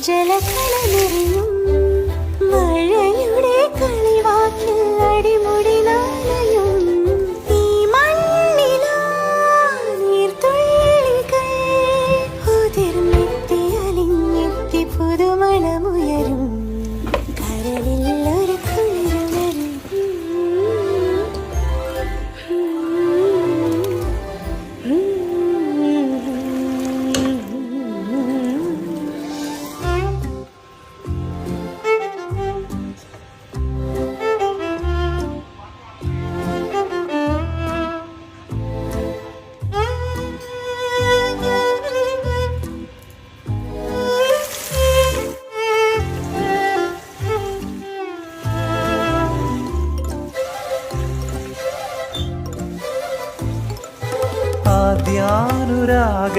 ജലകളെറിയും മഴയുടെ കളിവാക്കിൽ അടിമുടി നാളെയും ഈ മണ്ണിലാ നീർത്തുള്ളികൾ ഉതിർന്നെത്തി അലിഞ്ഞെത്തി പുതുമണമുയരും കരളിൽ ഒരു കുളിരുണരും ആദ്യാനുരാഗ